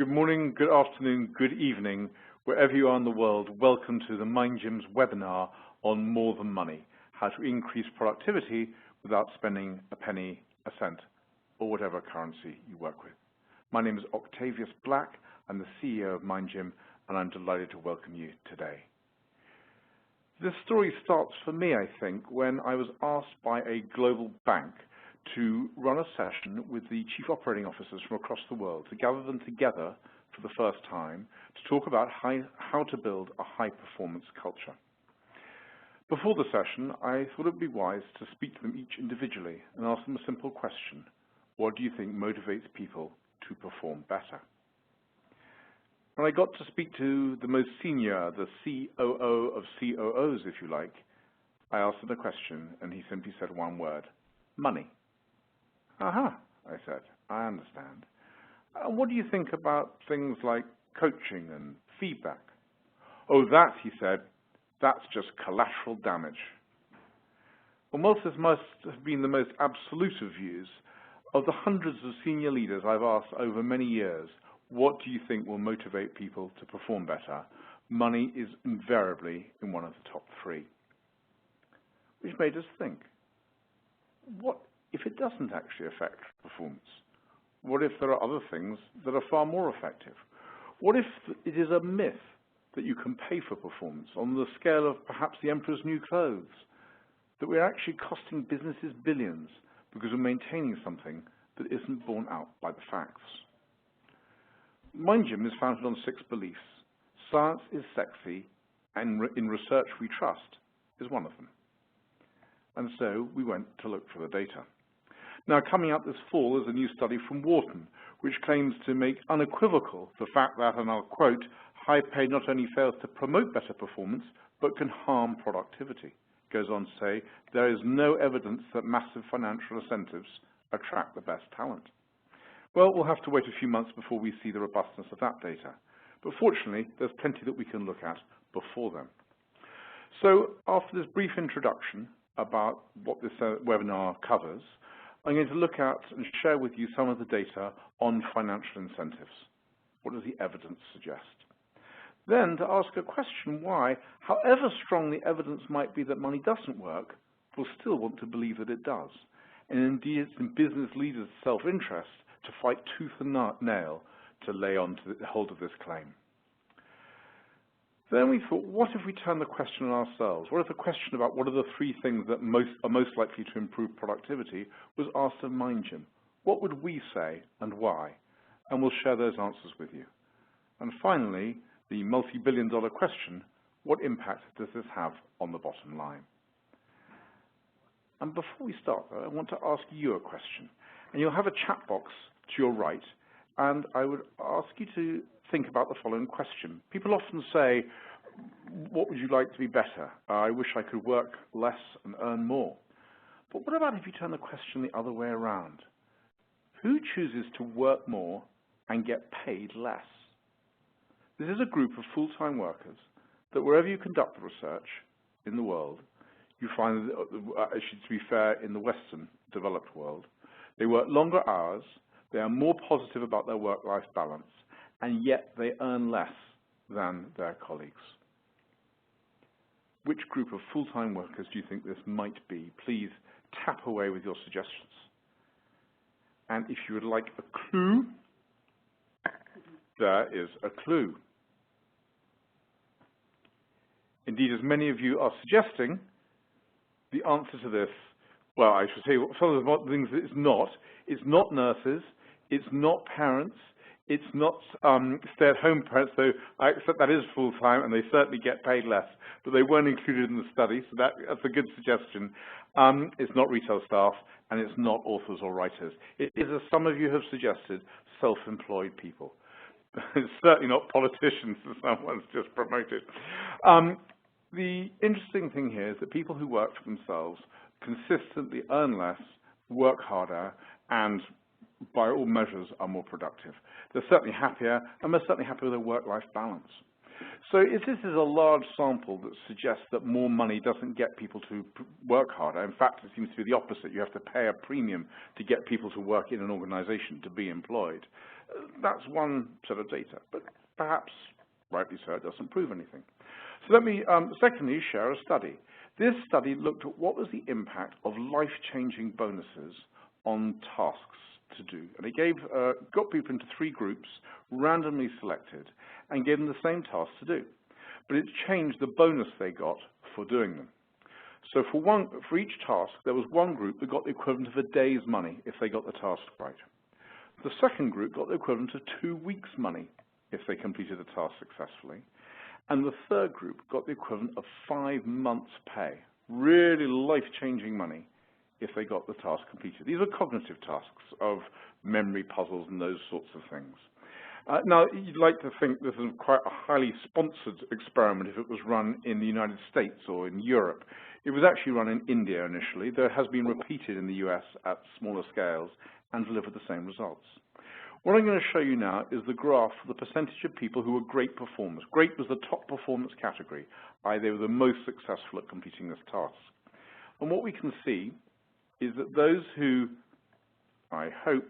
Good morning, good afternoon, good evening, wherever you are in the world. Welcome to the MindGym's webinar on More Than Money, how to increase productivity without spending a penny, a cent, or whatever currency you work with. My name is Octavius Black. I'm the CEO of MindGym, and I'm delighted to welcome you today. This story starts for me, I think, when I was asked by a global bank to run a session with the chief operating officers from across the world, to gather them together for the first time to talk about how to build a high-performance culture. Before the session, I thought it would be wise to speak to them each individually and ask them a simple question: what do you think motivates people to perform better? When I got to speak to the most senior, the COO of COOs, if you like, I asked him a question, and he simply said one word: money. Aha, I said, I understand. What do you think about things like coaching and feedback? Oh, that, he said, that's just collateral damage. Well, whilst this must have been the most absolute of views, of the hundreds of senior leaders I've asked over many years, what do you think will motivate people to perform better? Money is invariably in one of the top three. Which made us think, what if it doesn't actually affect performance? What if there are other things that are far more effective? What if it is a myth that you can pay for performance on the scale of perhaps the emperor's new clothes, that we're actually costing businesses billions because we're maintaining something that isn't borne out by the facts? MindGym is founded on 6 beliefs. Science is sexy, and in research we trust is one of them. And so we went to look for the data. Now, coming up this fall is a new study from Wharton, which claims to make unequivocal the fact that, and I'll quote, high pay not only fails to promote better performance, but can harm productivity. It goes on to say, there is no evidence that massive financial incentives attract the best talent. Well, we'll have to wait a few months before we see the robustness of that data. But fortunately, there's plenty that we can look at before then. So after this brief introduction about what this webinar covers, I'm going to look at and share with you some of the data on financial incentives. What does the evidence suggest? Then to ask a question why, however strong the evidence might be that money doesn't work, we'll still want to believe that it does. And indeed, it's in business leaders' self-interest to fight tooth and nail to lay on to the hold of this claim. Then we thought, what if we turn the question on ourselves? What if the question about what are the 3 things that are most likely to improve productivity was asked of MindGym? What would we say and why? And we'll share those answers with you. And finally, the multi-billion-dollar question: what impact does this have on the bottom line? And before we start, though, I want to ask you a question. And you'll have a chat box to your right, and I would ask you to think about the following question. People often say, what would you like to be better? I wish I could work less and earn more. But what about if you turn the question the other way around? Who chooses to work more and get paid less? This is a group of full-time workers that wherever you conduct the research in the world, you find, actually to be fair, in the Western developed world, they work longer hours, they are more positive about their work-life balance, and yet they earn less than their colleagues. Which group of full-time workers do you think this might be? Please tap away with your suggestions. And if you would like a clue, there is a clue. Indeed, as many of you are suggesting, the answer to this, well, I should say some of the things it's not nurses, it's not parents, it's not stay-at-home parents, though I accept that is full-time and they certainly get paid less, but they weren't included in the study, so that's a good suggestion. It's not retail staff, and it's not authors or writers. It is, as some of you have suggested, self-employed people. It's certainly not politicians that someone's just promoted. The interesting thing here is that people who work for themselves consistently earn less, work harder, and by all measures are more productive. They're certainly happier, and they're certainly happier with their work-life balance. So if this is a large sample that suggests that more money doesn't get people to work harder, in fact, it seems to be the opposite. You have to pay a premium to get people to work in an organization, to be employed. that's one set of data, but perhaps, rightly so, it doesn't prove anything. So let me, secondly, share a study. This study looked at what was the impact of life-changing bonuses on tasks to do. And it got people into 3 groups, randomly selected, and gave them the same tasks to do. But it changed the bonus they got for doing them. So for each task, there was one group that got the equivalent of a day's money if they got the task right. The second group got the equivalent of 2 weeks' money if they completed the task successfully. And the third group got the equivalent of 5 months' pay, really life-changing money if they got the task completed. These are cognitive tasks of memory puzzles and those sorts of things. Now, you'd like to think this is quite a highly sponsored experiment if it was run in the United States or in Europe. It was actually run in India initially, though it has been repeated in the US at smaller scales and delivered the same results. What I'm going to show you now is the graph for the percentage of people who were great performers. Great was the top performance category, i.e. they were the most successful at completing this task. And what we can see is that those who, I hope,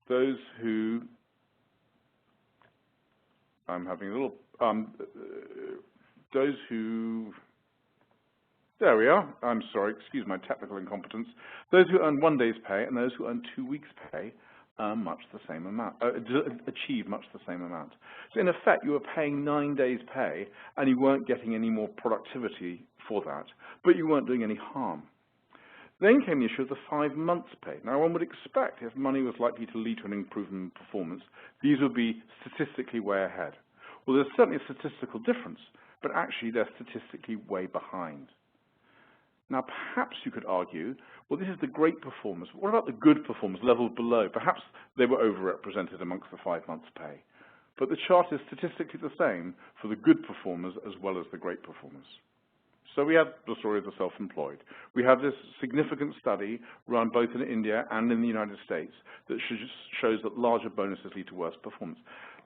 those who, I'm having a little, those who, there we are, I'm sorry, excuse my technical incompetence. Those who earn 1 day's pay and those who earn 2 weeks' pay much the same amount, achieve much the same amount. So in effect, you were paying 9 days' pay and you weren't getting any more productivity for that, but you weren't doing any harm. Then came the issue of the 5 months' pay. Now, one would expect if money was likely to lead to an improvement in performance, these would be statistically way ahead. Well, there's certainly a statistical difference, but actually they're statistically way behind. Now, perhaps you could argue, well, this is the great performers. What about the good performers, leveled below? Perhaps they were overrepresented amongst the 5 months' pay. But the chart is statistically the same for the good performers as well as the great performers. So we have the story of the self-employed. We have this significant study run both in India and in the United States that shows that larger bonuses lead to worse performance.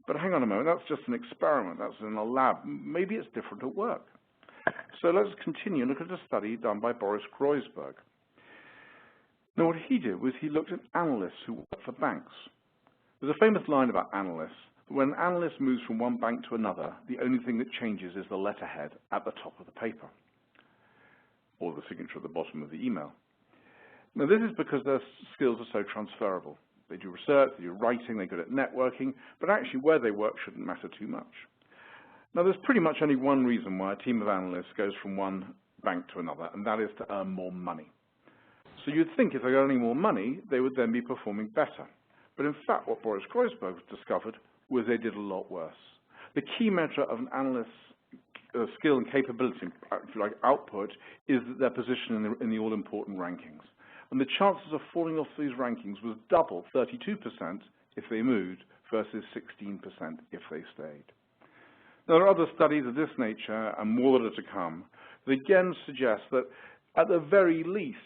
But hang on a moment, that's just an experiment. That's in a lab. Maybe it's different at work. So let's continue and look at a study done by Boris Groysberg. Now, what he did was he looked at analysts who work for banks. There's a famous line about analysts. When an analyst moves from one bank to another, the only thing that changes is the letterhead at the top of the paper, or the signature at the bottom of the email. Now, this is because their skills are so transferable. They do research, they do writing, they're good at networking, but actually where they work shouldn't matter too much. Now, there's pretty much only one reason why a team of analysts goes from one bank to another, and that is to earn more money. So you'd think if they got any more money, they would then be performing better. But in fact, what Boris Groysberg discovered was they did a lot worse. The key measure of an analyst's skill and capability, like output, is their position in the all-important rankings. And the chances of falling off these rankings was double, 32% if they moved versus 16% if they stayed. Now, there are other studies of this nature and more that are to come that again suggest that at the very least,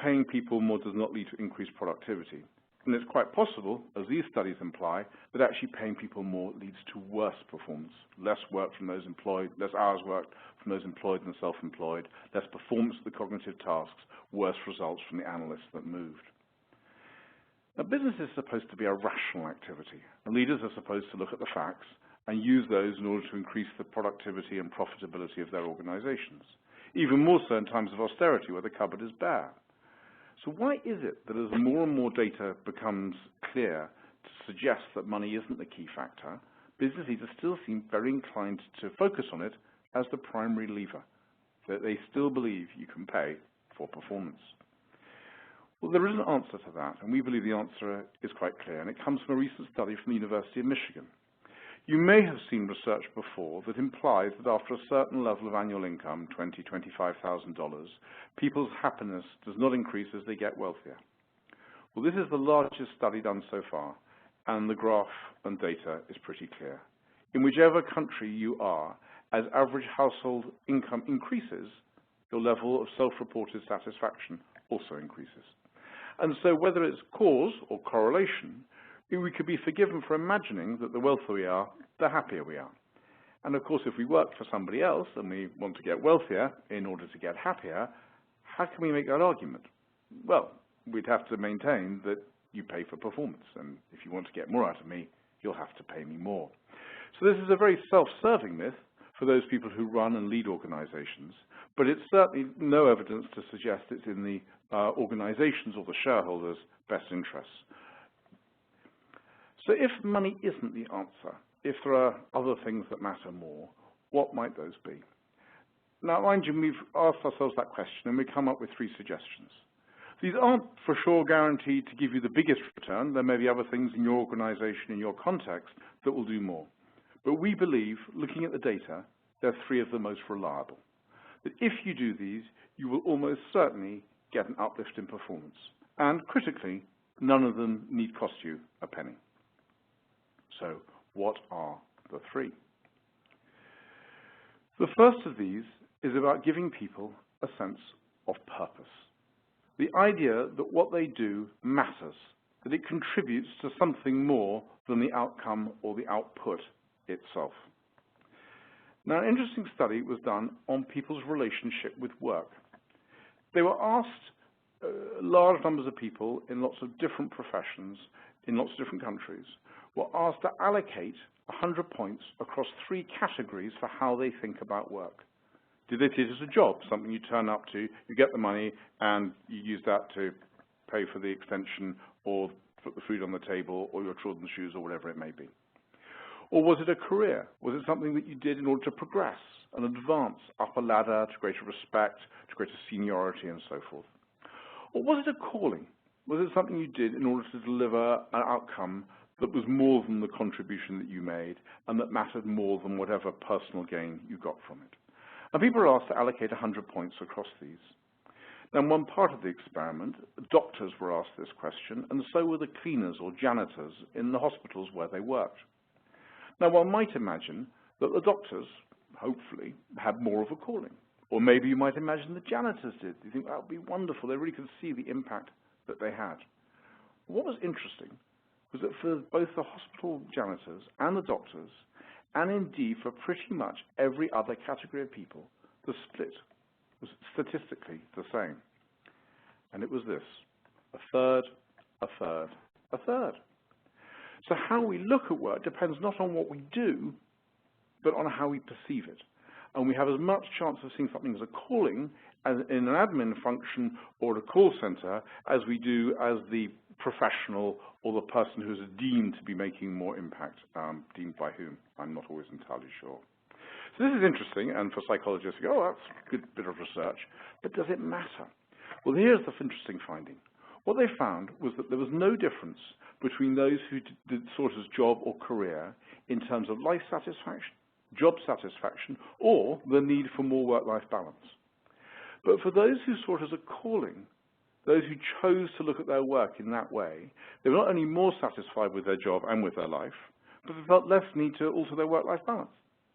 paying people more does not lead to increased productivity. And it's quite possible, as these studies imply, that actually paying people more leads to worse performance, less work from those employed, less hours worked from those employed and self-employed, less performance of the cognitive tasks, worse results from the analysts that moved. Now, business is supposed to be a rational activity, and leaders are supposed to look at the facts and use those in order to increase the productivity and profitability of their organizations, even more so in times of austerity where the cupboard is bare. So why is it that as more and more data becomes clear to suggest that money isn't the key factor, business leaders still seem very inclined to focus on it as the primary lever, that they still believe you can pay for performance? Well, there is an answer to that, and we believe the answer is quite clear, and it comes from a recent study from the University of Michigan. You may have seen research before that implies that after a certain level of annual income, $20,000 to $25,000, people's happiness does not increase as they get wealthier. Well, this is the largest study done so far, and the graph and data is pretty clear. In whichever country you are, as average household income increases, your level of self-reported satisfaction also increases. And so whether it's cause or correlation, we could be forgiven for imagining that the wealthier we are, the happier we are. And of course, if we work for somebody else and we want to get wealthier in order to get happier, how can we make that argument? Well, we'd have to maintain that you pay for performance. And if you want to get more out of me, you'll have to pay me more. So this is a very self-serving myth for those people who run and lead organizations, but it's certainly no evidence to suggest it's in the organizations or the shareholders' best interests. So if money isn't the answer, if there are other things that matter more, what might those be? Now, mind you, we've asked ourselves that question and we come up with 3 suggestions. These aren't for sure guaranteed to give you the biggest return. There may be other things in your organization, in your context, that will do more. But we believe, looking at the data, they're 3 of the most reliable. That if you do these, you will almost certainly get an uplift in performance. And critically, none of them need cost you a penny. So what are the 3? The first of these is about giving people a sense of purpose. The idea that what they do matters, that it contributes to something more than the outcome or the output itself. Now, an interesting study was done on people's relationship with work. They were asked, large numbers of people in lots of different professions, in lots of different countries, were asked to allocate 100 points across 3 categories for how they think about work. Did they see it as a job, something you turn up to, you get the money, and you use that to pay for the extension or put the food on the table or your children's shoes or whatever it may be? Or was it a career? Was it something that you did in order to progress and advance up a ladder to greater respect, to greater seniority, and so forth? Or was it a calling? Was it something you did in order to deliver an outcome that was more than the contribution that you made and that mattered more than whatever personal gain you got from it? And people were asked to allocate 100 points across these. Now, in one part of the experiment, doctors were asked this question, and so were the cleaners or janitors in the hospitals where they worked. Now, one might imagine that the doctors, hopefully, had more of a calling. Or maybe you might imagine the janitors did. You think that would be wonderful. They really could see the impact that they had. What was interesting was that for both the hospital janitors and the doctors, and indeed for pretty much every other category of people, the split was statistically the same. And it was this: a third, a third, a third. So how we look at work depends not on what we do, but on how we perceive it. And we have as much chance of seeing something as a calling as in an admin function or a call center as we do as the professional or the person who is deemed to be making more impact. Deemed by whom? I'm not always entirely sure. So this is interesting, and for psychologists, you go, oh, that's a good bit of research, but does it matter? Well, here's the interesting finding. What they found was that there was no difference between those who did sort as job or career in terms of life satisfaction, job satisfaction, or the need for more work-life balance. But for those who saw it as a calling, those who chose to look at their work in that way, they were not only more satisfied with their job and with their life, but they felt less need to alter their work-life balance.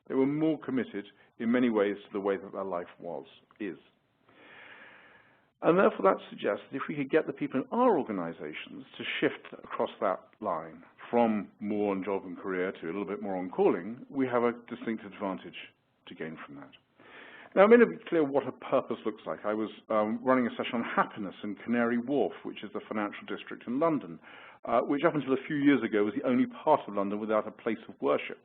They were more committed in many ways to the way that their life is. And therefore that suggests that if we could get the people in our organizations to shift across that line from more on job and career to a little bit more on calling, we have a distinct advantage to gain from that. Now, I'm going to be clear what a purpose looks like. I was running a session on happiness in Canary Wharf, which is the financial district in London, which up until a few years ago was the only part of London without a place of worship.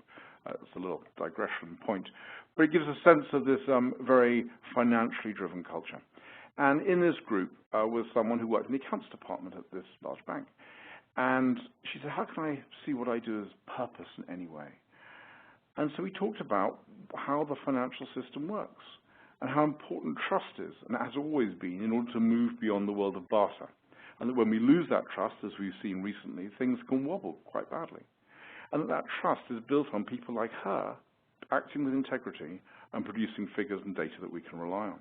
It's a little digression point, but it gives a sense of this very financially driven culture. And in this group was someone who worked in the accounts department at this large bank. And she said, how can I see what I do as purpose in any way? And so we talked about how the financial system works and how important trust is, and it has always been, in order to move beyond the world of barter. And that when we lose that trust, as we've seen recently, things can wobble quite badly. And that trust is built on people like her acting with integrity and producing figures and data that we can rely on.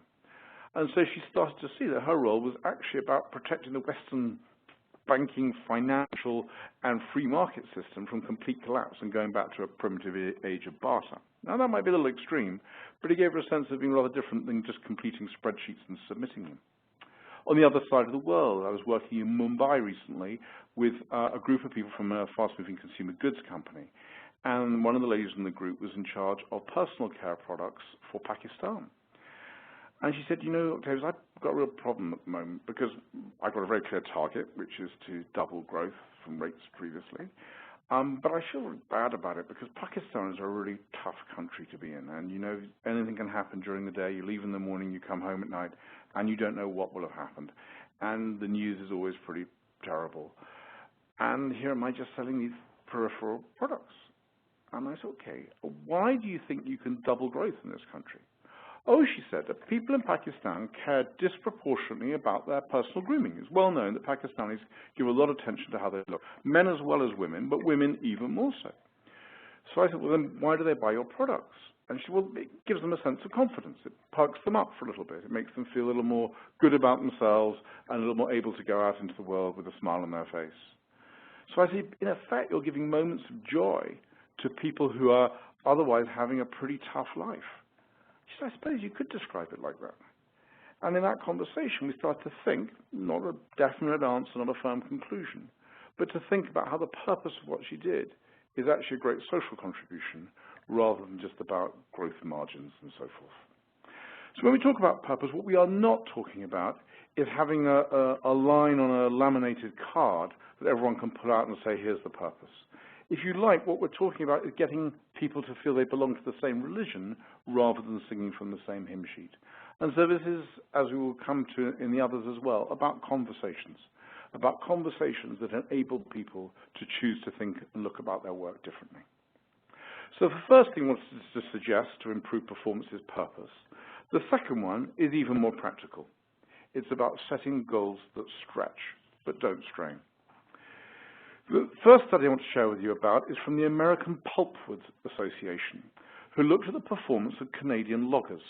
And so she started to see that her role was actually about protecting the Western banking, financial, and free market system from complete collapse and going back to a primitive age of barter. Now, that might be a little extreme, but it gave her a sense of being rather different than just completing spreadsheets and submitting them. On the other side of the world, I was working in Mumbai recently with a group of people from a fast-moving consumer goods company. And one of the ladies in the group was in charge of personal care products for Pakistan. And she said, you know, Octavius, I've got a real problem at the moment because I've got a very clear target, which is to double growth from rates previously. But I feel really bad about it because Pakistan is a really tough country to be in. And, you know, anything can happen during the day. You leave in the morning, you come home at night, and you don't know what will have happened. And the news is always pretty terrible. And here am I just selling these peripheral products. And I said, okay, why do you think you can double growth in this country? Oh, she said, that people in Pakistan care disproportionately about their personal grooming. It's well known that Pakistanis give a lot of attention to how they look, men as well as women, but women even more so. So I said, well, then why do they buy your products? And she said, well, it gives them a sense of confidence. It perks them up for a little bit. It makes them feel a little more good about themselves and a little more able to go out into the world with a smile on their face. So I said, in effect, you're giving moments of joy to people who are otherwise having a pretty tough life. She said, I suppose you could describe it like that. And in that conversation, we started to think, not a definite answer, not a firm conclusion, but to think about how the purpose of what she did is actually a great social contribution rather than just about growth margins and so forth. So when we talk about purpose, what we are not talking about is having a line on a laminated card that everyone can pull out and say, here's the purpose. If you like, what we're talking about is getting people to feel they belong to the same religion rather than singing from the same hymn sheet. And so this is, as we will come to in the others as well, about conversations that enable people to choose to think and look about their work differently. So the first thing I wanted to suggest to improve performance is purpose. The second one is even more practical. It's about setting goals that stretch but don't strain. The first study I want to share with you about is from the American Pulpwood Association, who looked at the performance of Canadian loggers.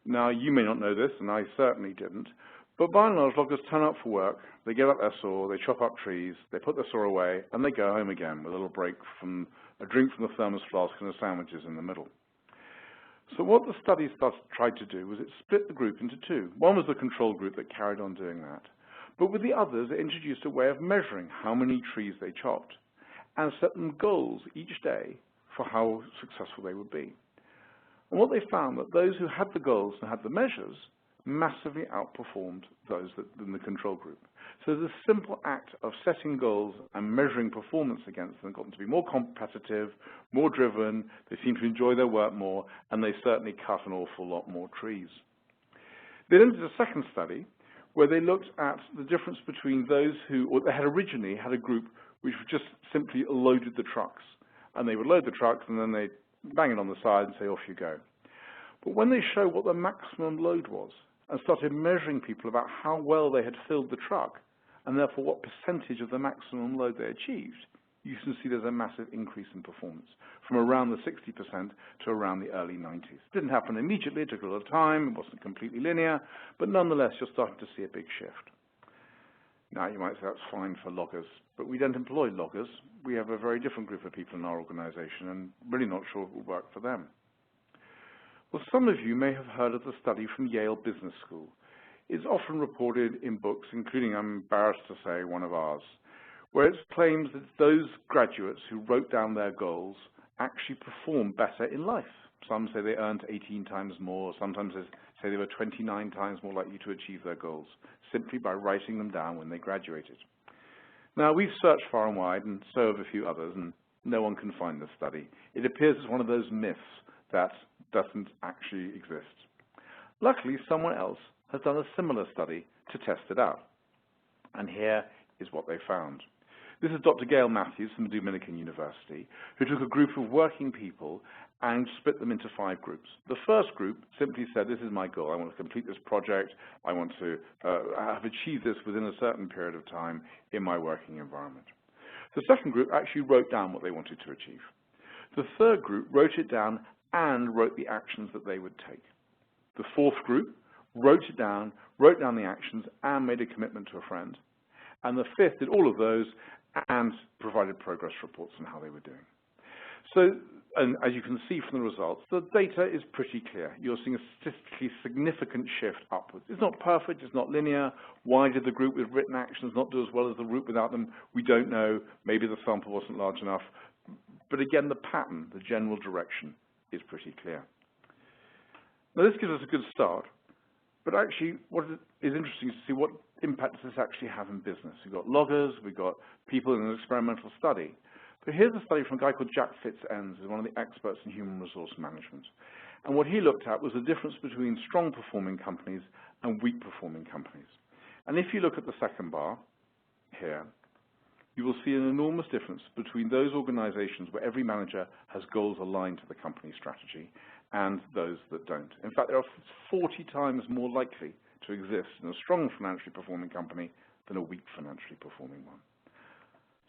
Now, you may not know this, and I certainly didn't, but by and large, loggers turn up for work, they get up their saw, they chop up trees, they put their saw away, and they go home again with a little break from a drink from the thermos flask and the sandwiches in the middle. So what the study tried to do was it split the group into two. One was the control group that carried on doing that. But with the others, it introduced a way of measuring how many trees they chopped and set them goals each day for how successful they would be. And what they found that those who had the goals and had the measures massively outperformed those in the control group. So the simple act of setting goals and measuring performance against them got them to be more competitive, more driven, they seemed to enjoy their work more, and they certainly cut an awful lot more trees. They then did a second study where they looked at the difference between those who, or they had originally had a group which just simply loaded the trucks. And they would load the trucks and then they'd bang it on the side and say, off you go. But when they show what the maximum load was and started measuring people about how well they had filled the truck and therefore what percentage of the maximum load they achieved, you can see there's a massive increase in performance from around the 60% to around the early 90s. It didn't happen immediately, it took a lot of time, it wasn't completely linear, but nonetheless, you're starting to see a big shift. Now, you might say that's fine for loggers, but we don't employ loggers. We have a very different group of people in our organization, and really not sure it will work for them. Well, some of you may have heard of the study from Yale Business School. It's often reported in books, including, I'm embarrassed to say, one of ours, where it claims that those graduates who wrote down their goals actually perform better in life. Some say they earned 18 times more, sometimes they say they were 29 times more likely to achieve their goals, simply by writing them down when they graduated. Now, we've searched far and wide, and so have a few others, and no one can find this study. It appears as one of those myths that doesn't actually exist. Luckily, someone else has done a similar study to test it out. And here is what they found. This is Dr. Gail Matthews from Dominican University, who took a group of working people and split them into 5 groups. The first group simply said, this is my goal. I want to complete this project. I want to have achieved this within a certain period of time in my working environment. The second group actually wrote down what they wanted to achieve. The third group wrote it down and wrote the actions that they would take. The fourth group wrote it down, wrote down the actions, and made a commitment to a friend. And the fifth did all of those and provided progress reports on how they were doing. So, and as you can see from the results, the data is pretty clear. You're seeing a statistically significant shift upwards. It's not perfect, it's not linear. Why did the group with written actions not do as well as the group without them? We don't know. Maybe the sample wasn't large enough. But again, the pattern, the general direction, is pretty clear. Now, this gives us a good start. But actually, what is interesting is to see what impact does this actually have in business. We've got loggers, we've got people in an experimental study. But here's a study from a guy called Jack Fitz-Enns, who's one of the experts in human resource management. And what he looked at was the difference between strong-performing companies and weak-performing companies. And if you look at the second bar here, you will see an enormous difference between those organizations where every manager has goals aligned to the company strategy and those that don't. In fact, they are 40 times more likely to exist in a strong financially performing company than a weak financially performing one.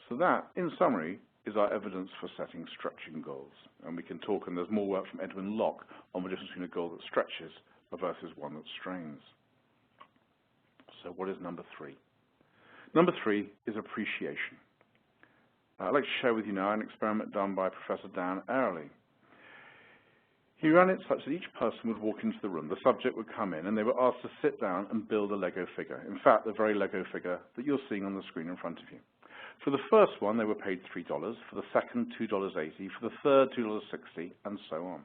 So that, in summary, is our evidence for setting stretching goals. And we can talk, and there's more work from Edwin Locke on the difference between a goal that stretches versus one that strains. So what is number 3? Number 3 is appreciation. I'd like to share with you now an experiment done by Professor Dan Ariely. He ran it such that each person would walk into the room, the subject would come in, and they were asked to sit down and build a Lego figure. In fact, the very Lego figure that you're seeing on the screen in front of you. For the first one, they were paid $3. For the second, $2.80. For the third, $2.60, and so on.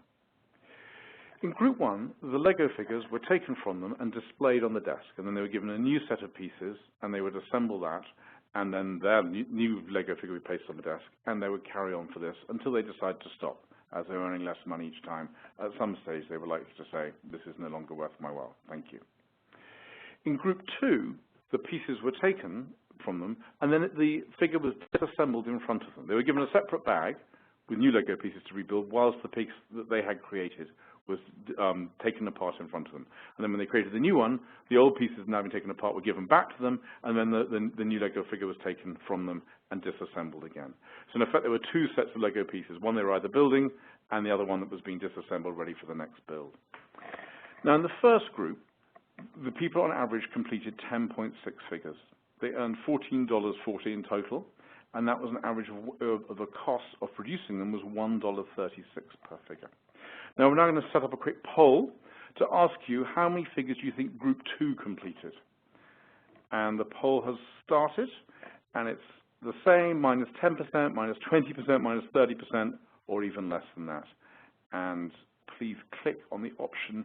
In group 1, the Lego figures were taken from them and displayed on the desk, and then they were given a new set of pieces, and they would assemble that, and then their new Lego figure would be placed on the desk, and they would carry on for this until they decided to stop, as they were earning less money each time. At some stage, they were likely to say, this is no longer worth my while, thank you. In group 2, the pieces were taken from them, and then the figure was disassembled in front of them. They were given a separate bag with new Lego pieces to rebuild, whilst the piece that they had created was taken apart in front of them. And then when they created the new one, the old pieces had now been taken apart, were given back to them, and then the new Lego figure was taken from them and disassembled again. So in effect, there were 2 sets of Lego pieces. One they were either building, and the other one that was being disassembled, ready for the next build. Now, in the first group, the people on average completed 10.6 figures. They earned $14.40 in total, and that was an average of the cost of producing them was $1.36 per figure. Now, we're now going to set up a quick poll to ask you how many figures you think Group 2 completed. And the poll has started, and it's the same, minus 10%, minus 20%, minus 30%, or even less than that. And please click on the option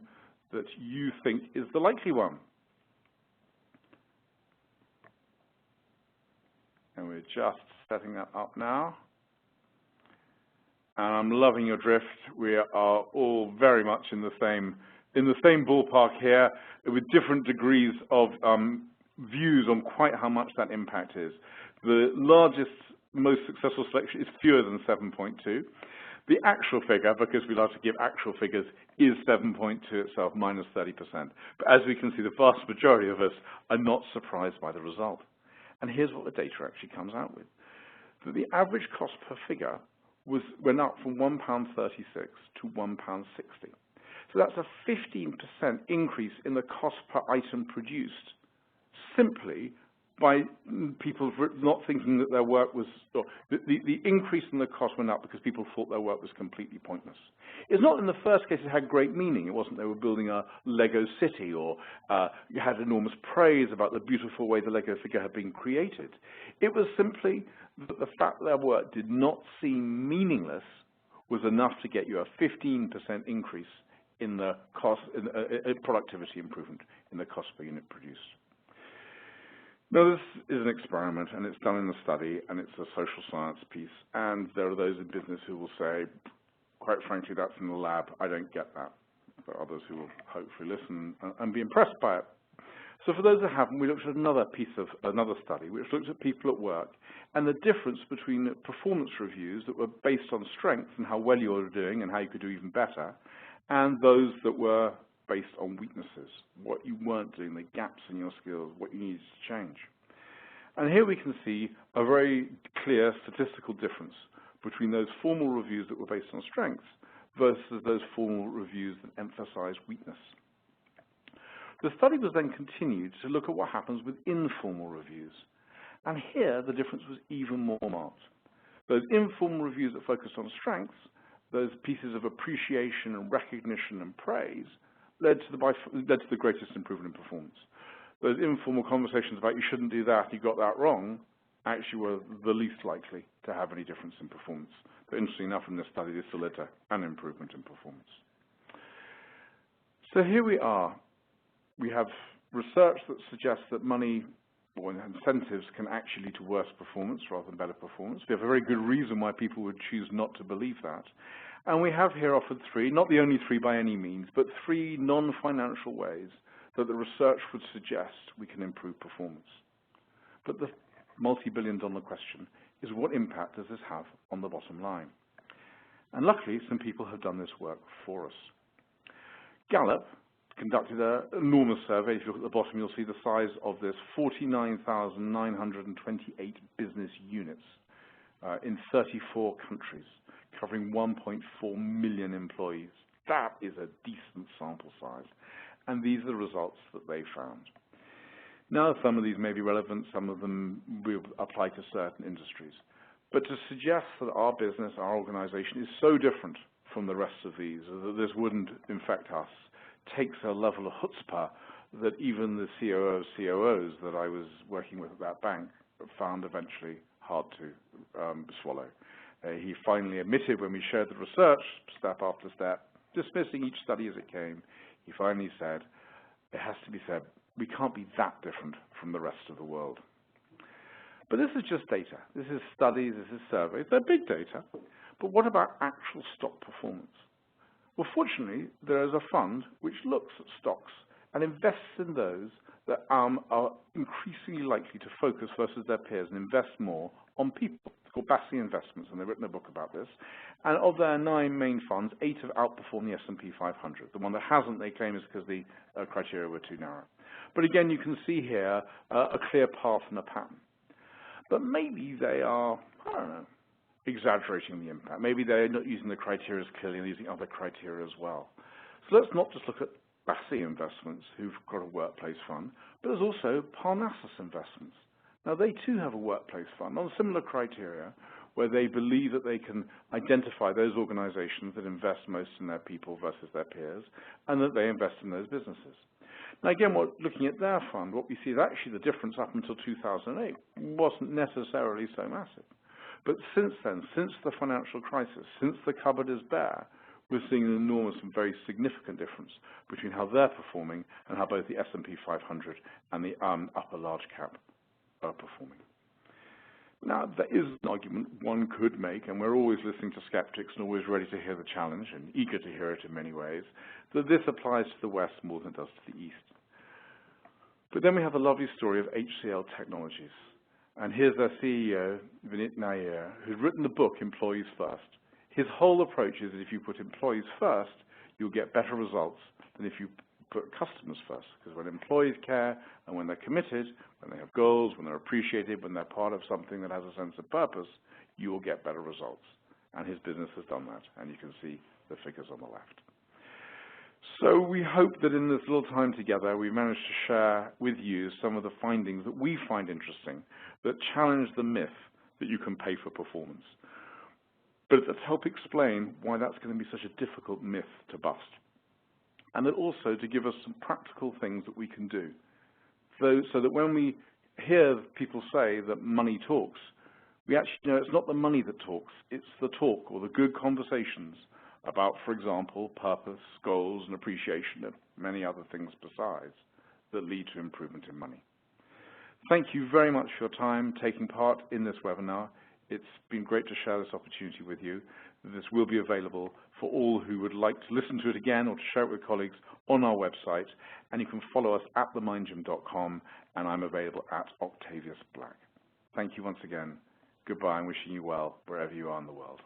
that you think is the likely one. And we're just setting that up now. And I'm loving your drift. We are all very much in the same ballpark here, with different degrees of views on quite how much that impact is. The largest, most successful selection is fewer than 7.2. The actual figure, because we like to give actual figures, is 7.2 itself, minus 30%. But as we can see, the vast majority of us are not surprised by the result. And here's what the data actually comes out with. That the average cost per figure went up from £1.36 to £1.60. So that's a 15% increase in the cost per item produced, simply by people not thinking that their work was, or the increase in the cost went up because people thought their work was completely pointless. It's not in the first case it had great meaning. It wasn't they were building a Lego city, or you had enormous praise about the beautiful way the Lego figure had been created. It was simply that the fact that their work did not seem meaningless was enough to get you a 15% increase in the cost, productivity improvement in the cost per unit produced. Now, this is an experiment, and it's done in a study, and it's a social science piece, and there are those in business who will say, quite frankly, that's in the lab, I don't get that. There are others who will hopefully listen and be impressed by it. So for those who haven't, we looked at another study, which looked at people at work, and the difference between performance reviews that were based on strengths and how well you were doing and how you could do even better, and those that were based on weaknesses, what you weren't doing, the gaps in your skills, what you needed to change. And here we can see a very clear statistical difference between those formal reviews that were based on strengths versus those formal reviews that emphasized weakness. The study was then continued to look at what happens with informal reviews. And here, the difference was even more marked. Those informal reviews that focused on strengths, those pieces of appreciation and recognition and praise, led to the greatest improvement in performance. Those informal conversations about you shouldn't do that, you got that wrong, actually were the least likely to have any difference in performance. But interestingly enough, in this study, this still led to an improvement in performance. So here we are. we have research that suggests that money or incentives can actually lead to worse performance rather than better performance. We have a very good reason why people would choose not to believe that. And we have here offered three, not the only three by any means, but three non-financial ways that the research would suggest we can improve performance. But the multi-billion-dollar question is, what impact does this have on the bottom line? And luckily, some people have done this work for us. Gallup conducted an enormous survey. If you look at the bottom, you'll see the size of this: 49,928 business units in 34 countries, covering 1.4 million employees. That is a decent sample size. And these are the results that they found. Now, some of these may be relevant, some of them will apply to certain industries. But to suggest that our business, our organization, is so different from the rest of these, that this wouldn't infect us, takes a level of chutzpah that even the COOs that I was working with at that bank found eventually hard to swallow. He finally admitted, when we shared the research, step after step, dismissing each study as it came, he finally said, it has to be said, we can't be that different from the rest of the world. But this is just data. This is studies, this is surveys. They're big data. But what about actual stock performance? Well, fortunately, there is a fund which looks at stocks and invests in those that are increasingly likely to focus versus their peers and invest more on people. It's called Bassi Investments, and they've written a book about this. And of their 9 main funds, 8 have outperformed the S&P 500. The one that hasn't, they claim, is because the criteria were too narrow. But again, you can see here a clear path and a pattern. But maybe they are, I don't know, exaggerating the impact. Maybe they're not using the criteria as clearly and using other criteria as well. So let's not just look at Bassi Investments, who've got a workplace fund, but there's also Parnassus Investments. Now, they too have a workplace fund on similar criteria, where they believe that they can identify those organizations that invest most in their people versus their peers, and that they invest in those businesses. Now, again, looking at their fund, what we see is actually the difference up until 2008 wasn't necessarily so massive. But since then, since the financial crisis, since the cupboard is bare, we're seeing an enormous and very significant difference between how they're performing and how both the S&P 500 and the upper large cap are performing. Now, there is an argument one could make, and we're always listening to skeptics and always ready to hear the challenge and eager to hear it in many ways, that this applies to the West more than it does to the East. But then we have the lovely story of HCL Technologies. And here's their CEO, Vinit Nair, who's written the book, Employees First. His whole approach is that if you put employees first, you'll get better results than if you put customers first. Because when employees care and when they're committed, when they have goals, when they're appreciated, when they're part of something that has a sense of purpose, you will get better results. And his business has done that. And you can see the figures on the left. So we hope that in this little time together, we've managed to share with you some of the findings that we find interesting, that challenge the myth that you can pay for performance. But that help explain why that's going to be such a difficult myth to bust. And that also to give us some practical things that we can do. So that when we hear people say that money talks, we actually know it's not the money that talks, it's the talk or the good conversations about, for example, purpose, goals, and appreciation, and many other things besides that lead to improvement in money. Thank you very much for your time taking part in this webinar. It's been great to share this opportunity with you. This will be available for all who would like to listen to it again or to share it with colleagues on our website. And you can follow us at themindgym.com, and I'm available at Octavius Black. Thank you once again. Goodbye, and wishing you well wherever you are in the world.